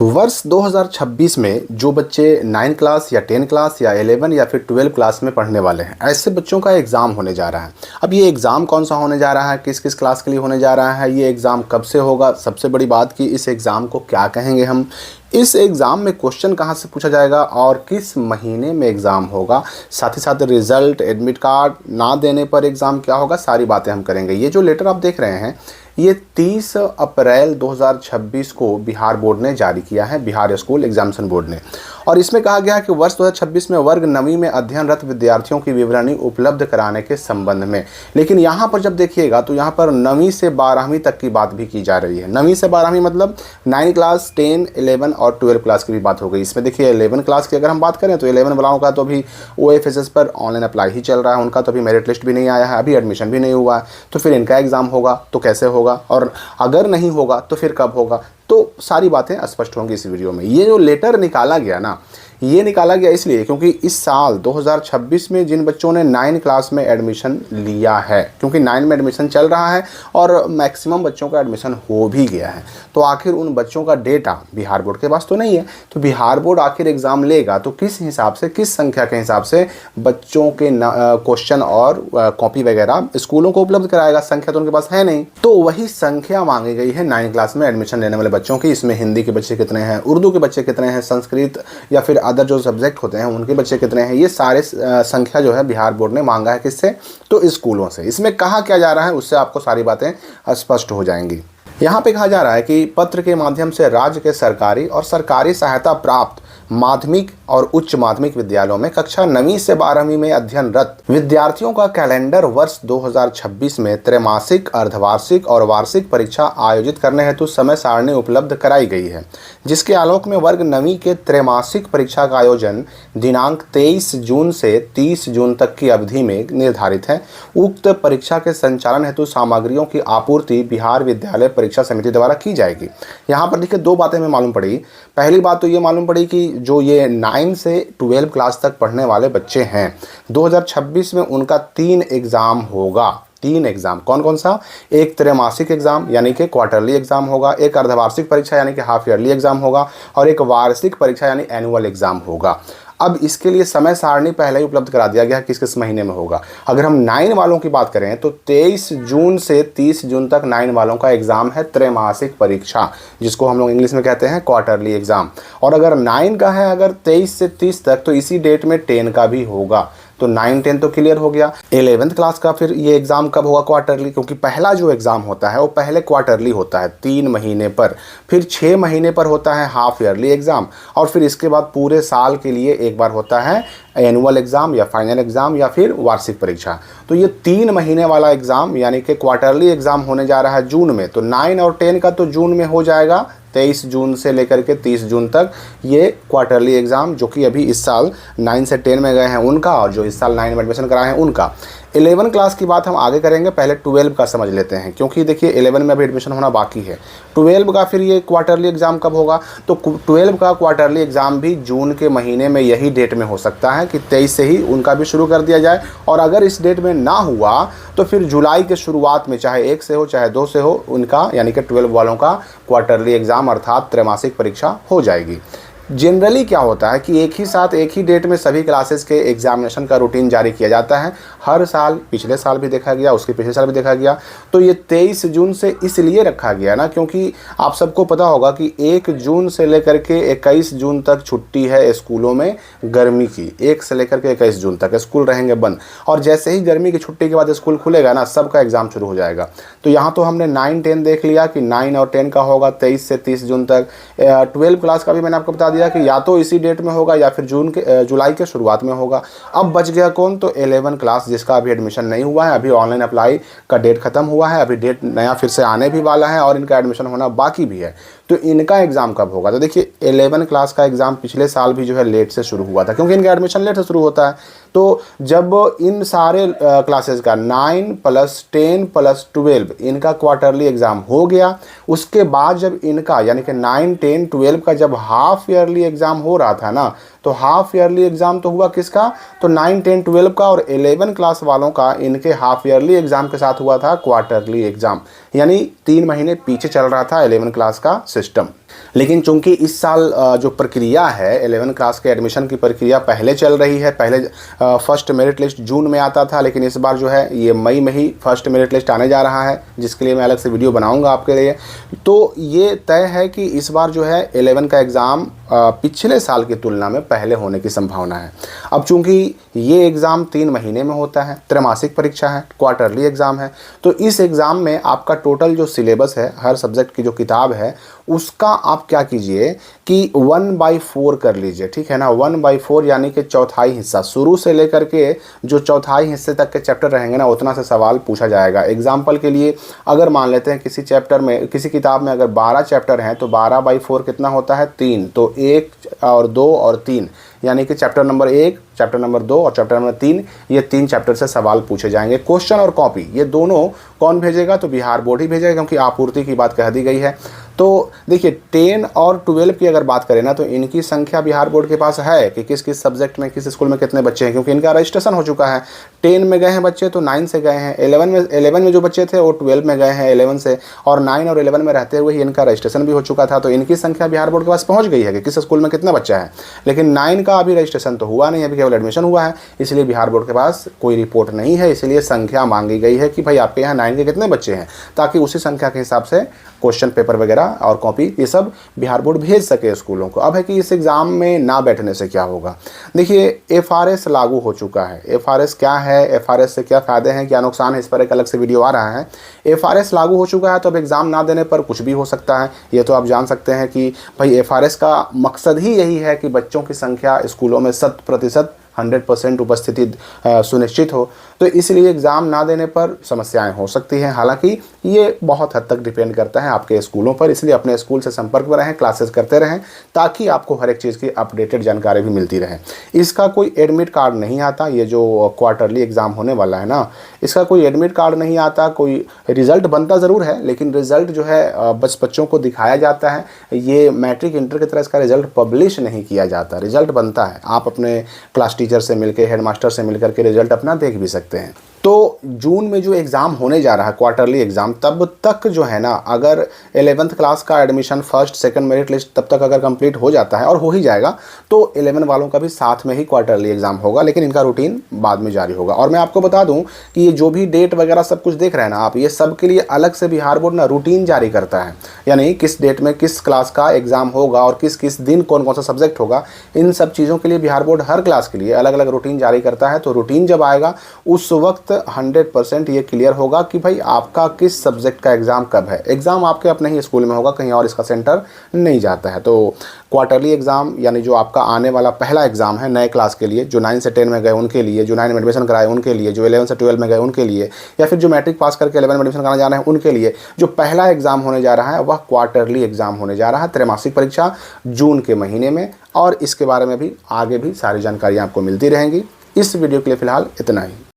वर्ष 2026 में जो बच्चे 9 क्लास या 10 क्लास या 11 या फिर 12 क्लास में पढ़ने वाले हैं, ऐसे बच्चों का एग्ज़ाम होने जा रहा है। अब ये एग्ज़ाम कौन सा होने जा रहा है, किस किस क्लास के लिए होने जा रहा है, ये एग्ज़ाम कब से होगा, सबसे बड़ी बात कि इस एग्ज़ाम को क्या कहेंगे हम, इस एग्ज़ाम में क्वेश्चन कहाँ से पूछा जाएगा और किस महीने में एग्ज़ाम होगा, साथ ही साथ रिज़ल्ट, एडमिट कार्ड ना देने पर एग्ज़ाम क्या होगा, सारी बातें हम करेंगे। ये जो लेटर आप देख रहे हैं ये 30 अप्रैल 2026 को बिहार बोर्ड ने जारी किया है, बिहार स्कूल एग्जामिनेशन बोर्ड ने। और इसमें कहा गया है कि वर्ष 2026 में वर्ग 9वीं में अध्ययनरत विद्यार्थियों की विवरणी उपलब्ध कराने के संबंध में। लेकिन यहाँ पर जब देखिएगा तो यहाँ पर 9वीं से 12वीं तक की बात भी की जा रही है। 9वीं से 12वीं मतलब 9 क्लास, 10, 11 और 12 क्लास की भी बात हो गई। इसमें देखिए 11 क्लास की अगर हम बात करें तो 11 वालों का तो अभी OFSS पर ऑनलाइन अप्लाई ही चल रहा है, उनका तो अभी मेरिट लिस्ट भी नहीं आया है, अभी एडमिशन भी नहीं हुआ है, तो फिर इनका एग्ज़ाम होगा तो कैसे होगा, और अगर नहीं होगा तो फिर कब होगा, तो सारी बातें स्पष्ट होंगी इस वीडियो में। ये जो लेटर निकाला गया ना, ये निकाला गया इसलिए क्योंकि इस साल 2026 में जिन बच्चों ने 9 क्लास में एडमिशन लिया है, क्योंकि 9 में एडमिशन चल रहा है और मैक्सिमम बच्चों का एडमिशन हो भी गया है, तो आखिर उन बच्चों का डेटा बिहार बोर्ड के पास तो नहीं है। तो बिहार बोर्ड आखिर एग्ज़ाम लेगा तो किस हिसाब से, किस संख्या के हिसाब से बच्चों के क्वेश्चन और कॉपी वगैरह स्कूलों को उपलब्ध कराएगा। संख्या तो उनके पास है नहीं, तो वही संख्या मांगी गई है 9 क्लास में एडमिशन लेने वाले बच्चों की। इसमें हिंदी के बच्चे कितने हैं, उर्दू के बच्चे कितने हैं, संस्कृत या फिर अदर जो सब्जेक्ट होते हैं उनके बच्चे कितने हैं, ये सारे संख्या जो है बिहार बोर्ड ने मांगा है। किससे? तो स्कूलों से। इसमें कहा क्या जा रहा है उससे आपको सारी बातें स्पष्ट हो जाएंगी। यहाँ पे कहा जा रहा है कि पत्र के माध्यम से राज्य के सरकारी और सरकारी सहायता प्राप्त माध्यमिक और उच्च माध्यमिक विद्यालयों में कक्षा 9वीं से 12वीं में अध्ययनरत विद्यार्थियों का कैलेंडर वर्ष 2026 में त्रैमासिक, अर्धवार्षिक और वार्षिक परीक्षा आयोजित करने हेतु समय सारणी उपलब्ध कराई गई है, जिसके आलोक में वर्ग 9वीं के त्रैमासिक परीक्षा का आयोजन दिनांक 23 जून से 30 जून तक की अवधि में निर्धारित है। उक्त परीक्षा के संचालन हेतु सामग्रियों की आपूर्ति बिहार विद्यालय परीक्षा समिति द्वारा की जाएगी। यहाँ पर देखिए दो बातें हमें मालूम पड़ी। पहली बात तो ये मालूम पड़ी कि जो ये 9 से 12 क्लास तक पढ़ने वाले बच्चे हैं 2026 में उनका 3 एग्ज़ाम होगा। 3 एग्ज़ाम कौन कौन सा? एक त्रैमासिक एग्ज़ाम यानी कि क्वार्टरली एग्ज़ाम होगा, एक अर्धवार्षिक परीक्षा यानी कि हाफ ईयरली एग्ज़ाम होगा, और एक वार्षिक परीक्षा यानी एनुअल एग्ज़ाम होगा। अब इसके लिए समय सारणी पहले ही उपलब्ध करा दिया गया है किस किस महीने में होगा। अगर हम 9 वालों की बात करें तो 23 जून से 30 जून तक 9 वालों का एग्ज़ाम है त्रैमासिक परीक्षा, जिसको हम लोग इंग्लिश में कहते हैं क्वार्टरली एग्ज़ाम। और अगर 9 का है अगर 23 से 30 तक, तो इसी डेट में 10 का भी होगा। तो 9, 10 तो क्लियर हो गया। 11th क्लास का फिर ये एग्ज़ाम कब होगा? क्वार्टरली, क्योंकि पहला जो एग्ज़ाम होता है वो पहले क्वार्टरली होता है 3 महीने पर, फिर 6 महीने पर होता है हाफ ईयरली एग्ज़ाम, और फिर इसके बाद पूरे साल के लिए एक बार होता है एनुअल एग्ज़ाम या फाइनल एग्ज़ाम या फिर वार्षिक परीक्षा। तो ये 3 महीने वाला एग्ज़ाम यानी कि क्वार्टरली एग्ज़ाम होने जा रहा है जून में। तो 9 और 10 का तो जून में हो जाएगा, 23 जून से लेकर के 30 जून तक ये क्वार्टरली एग्ज़ाम, जो कि अभी इस साल 9 से 10 में गए हैं उनका, और जो इस साल 9 में एडमिशन कराए हैं उनका। 11 क्लास की बात हम आगे करेंगे, पहले 12 का समझ लेते हैं, क्योंकि देखिए 11 में अभी एडमिशन होना बाकी है। 12 का फिर ये क्वार्टरली एग्ज़ाम कब होगा? तो 12 का क्वार्टरली एग्ज़ाम भी जून के महीने में यही डेट में हो सकता है कि 23 से ही उनका भी शुरू कर दिया जाए, और अगर इस डेट में ना हुआ तो फिर जुलाई के शुरुआत में चाहे 1 से हो चाहे 2 से हो उनका, यानी कि 12 वालों का क्वार्टरली एग्ज़ाम अर्थात त्रैमासिक परीक्षा हो जाएगी। जनरली क्या होता है कि एक ही साथ एक ही डेट में सभी क्लासेस के एग्जामिनेशन का रूटीन जारी किया जाता है। हर साल, पिछले साल भी देखा गया, उसके पिछले साल भी देखा गया। तो ये 23 जून से इसलिए रखा गया ना, क्योंकि आप सबको पता होगा कि 1 जून से लेकर के 21 जून तक छुट्टी है स्कूलों में गर्मी की। 1 से लेकर के 21 जून तक स्कूल रहेंगे बंद, और जैसे ही गर्मी की छुट्टी के बाद स्कूल खुलेगा ना, सबका एग्ज़ाम शुरू हो जाएगा। तो यहाँ तो हमने 9, 10 देख लिया कि 9 और 10 का होगा 23 से 30 जून तक। 12 क्लास का भी मैंने आपको बता दिया कि या तो इसी डेट में होगा या फिर जुलाई के शुरुआत में होगा। अब बच गया कौन? तो 11 क्लास, जिसका अभी एडमिशन नहीं हुआ है, अभी ऑनलाइन अप्लाई का डेट खत्म हुआ है, अभी डेट नया फिर से आने भी वाला है और इनका एडमिशन होना बाकी भी है। तो इनका एग्ज़ाम कब होगा? तो देखिए 11 क्लास का एग्ज़ाम पिछले साल भी जो है लेट से शुरू हुआ था, क्योंकि इनका एडमिशन लेट से शुरू होता है। तो जब इन सारे क्लासेस का 9 + 10 + 12 इनका क्वार्टरली एग्ज़ाम हो गया, उसके बाद जब इनका यानी कि 9, 10, 12 का जब हाफ ईयरली एग्ज़ाम हो रहा था ना, तो हाफ ईयरली एग्ज़ाम तो हुआ किसका? तो 9, 10, 12 का, और 11 क्लास वालों का इनके हाफ ईयरली एग्ज़ाम के साथ हुआ था क्वार्टरली एग्ज़ाम, यानी 3 महीने पीछे चल रहा था 11 क्लास का सिस्टम। लेकिन चूंकि इस साल जो प्रक्रिया है 11 क्लास के एडमिशन की प्रक्रिया पहले चल रही है, पहले फर्स्ट मेरिट लिस्ट जून में आता था, लेकिन इस बार जो है ये मई में ही फर्स्ट मेरिट लिस्ट आने जा रहा है, जिसके लिए मैं अलग से वीडियो बनाऊंगा आपके लिए। तो ये तय है कि इस बार जो है 11 का एग्ज़ाम पिछले साल की तुलना में पहले होने की संभावना है। अब चूंकि ये एग्ज़ाम 3 महीने में होता है, त्रैमासिक परीक्षा है, क्वार्टरली एग्ज़ाम है, तो इस एग्ज़ाम में आपका टोटल जो सिलेबस है, हर सब्जेक्ट की जो किताब है, उसका आप क्या कीजिए कि 1/4 कर लीजिए, ठीक है ना। 1/4 यानी कि चौथाई हिस्सा, शुरू से लेकर के जो चौथाई हिस्से तक के चैप्टर रहेंगे ना, उतना से सवाल पूछा जाएगा। एग्जाम्पल के लिए अगर मान लेते हैं किसी चैप्टर में, किसी किताब में अगर 12 चैप्टर हैं तो 12/4 कितना होता है, 3। तो 1 और 2 और 3, यानी कि चैप्टर नंबर 1, चैप्टर नंबर 2 और चैप्टर नंबर 3, ये 3 चैप्टर से सवाल पूछे जाएंगे। क्वेश्चन और कॉपी ये दोनों कौन भेजेगा, तो बिहार बोर्ड ही भेजेगा, क्योंकि आपूर्ति की बात कह दी गई है। तो देखिए 10 और 12 की अगर बात करें ना, तो इनकी संख्या बिहार बोर्ड के पास है कि किस किस सब्जेक्ट में किस स्कूल में कितने बच्चे हैं, क्योंकि इनका रजिस्ट्रेशन हो चुका है। 10 में गए हैं बच्चे तो 9 से गए हैं, 11 में जो बच्चे थे वो 12 में गए हैं 11 से, और 9 और 11 में रहते हुए ही इनका रजिस्ट्रेशन भी हो चुका था। तो इनकी संख्या बिहार बोर्ड के पास पहुँच गई है कि किस स्कूल में कितना बच्चा है। लेकिन 9 का अभी रजिस्ट्रेशन तो हुआ नहीं, अभी केवल एडमिशन हुआ है, इसलिए बिहार बोर्ड के पास कोई रिपोर्ट नहीं है। इसलिए संख्या मांगी गई है कि भाई आपके यहाँ 9 के कितने बच्चे हैं, ताकि उसी संख्या के हिसाब से क्वेश्चन पेपर वगैरह और कॉपी ये सब बिहार बोर्ड भेज सके स्कूलों को। अब है कि इस एग्ज़ाम में ना बैठने से क्या होगा। देखिए एफआरएस लागू हो चुका है। एफआरएस क्या है, एफआरएस से क्या फ़ायदे हैं, क्या नुकसान है, इस पर एक अलग से वीडियो आ रहा है। एफआरएस लागू हो चुका है तो अब एग्ज़ाम ना देने पर कुछ भी हो सकता है। ये तो आप जान सकते हैं कि भाई एफआरएस का मकसद ही यही है कि बच्चों की संख्या स्कूलों में 100% 100% उपस्थिति सुनिश्चित हो। तो इसलिए एग्ज़ाम ना देने पर समस्याएं हो सकती हैं। हालांकि ये बहुत हद तक डिपेंड करता है आपके स्कूलों पर, इसलिए अपने स्कूल से संपर्क में रहें, क्लासेस करते रहें, ताकि आपको हर एक चीज़ की अपडेटेड जानकारी भी मिलती रहे। इसका कोई एडमिट कार्ड नहीं आता, ये जो क्वार्टरली एग्ज़ाम होने वाला है ना, इसका कोई एडमिट कार्ड नहीं आता, कोई रिज़ल्ट बनता ज़रूर है, लेकिन रिज़ल्ट जो है बस बच्चों को दिखाया जाता है। ये मैट्रिक इंटर की तरह इसका रिज़ल्ट पब्लिश नहीं किया जाता, रिज़ल्ट बनता है। आप अपने क्लास टीचर से मिलकर, हेडमास्टर से मिलकर के रिज़ल्ट अपना देख भी सकते हैं। तो जून में जो एग्ज़ाम होने जा रहा है क्वार्टरली एग्ज़ाम, तब तक जो है ना, अगर 11th क्लास का admission first second merit list तब तक अगर कंप्लीट हो जाता है, और हो ही जाएगा, तो 11 वालों का भी साथ में ही क्वार्टरली एग्ज़ाम होगा, लेकिन इनका रूटीन बाद में जारी होगा। और मैं आपको बता दूं कि ये जो भी डेट वगैरह सब कुछ देख रहे हैं ना आप, ये सब के लिए अलग से बिहार बोर्ड ना रूटीन जारी करता है, यानी किस डेट में किस क्लास का एग्ज़ाम होगा और किस किस दिन कौन कौन सा सब्जेक्ट होगा, इन सब चीज़ों के लिए बिहार बोर्ड हर क्लास के लिए अलग अलग रूटीन जारी करता है। तो रूटीन जब आएगा उस वक्त 100% ये क्लियर होगा कि भाई आपका किस सब्जेक्ट का एग्ज़ाम कब है। एग्ज़ाम आपके अपने ही स्कूल में होगा, कहीं और इसका सेंटर नहीं जाता है। तो क्वार्टरली एग्ज़ाम यानी जो आपका आने वाला पहला एग्ज़ाम है नए क्लास के लिए, जो 9 से 10 में गए उनके लिए, जो 9 में एडमिशन कराए उनके लिए, जो 11 से 12 में गए उनके लिए, या फिर जो मैट्रिक पास करके 11 में एडमिशन कराने जा रहे हैं उनके लिए, जो पहला एग्ज़ाम होने जा रहा है वह क्वार्टरली एग्ज़ाम होने जा रहा है, त्रैमासिक परीक्षा जून के महीने में। और इसके बारे में भी आगे भी सारी जानकारियाँ आपको मिलती रहेंगी। इस वीडियो के लिए फ़िलहाल इतना ही।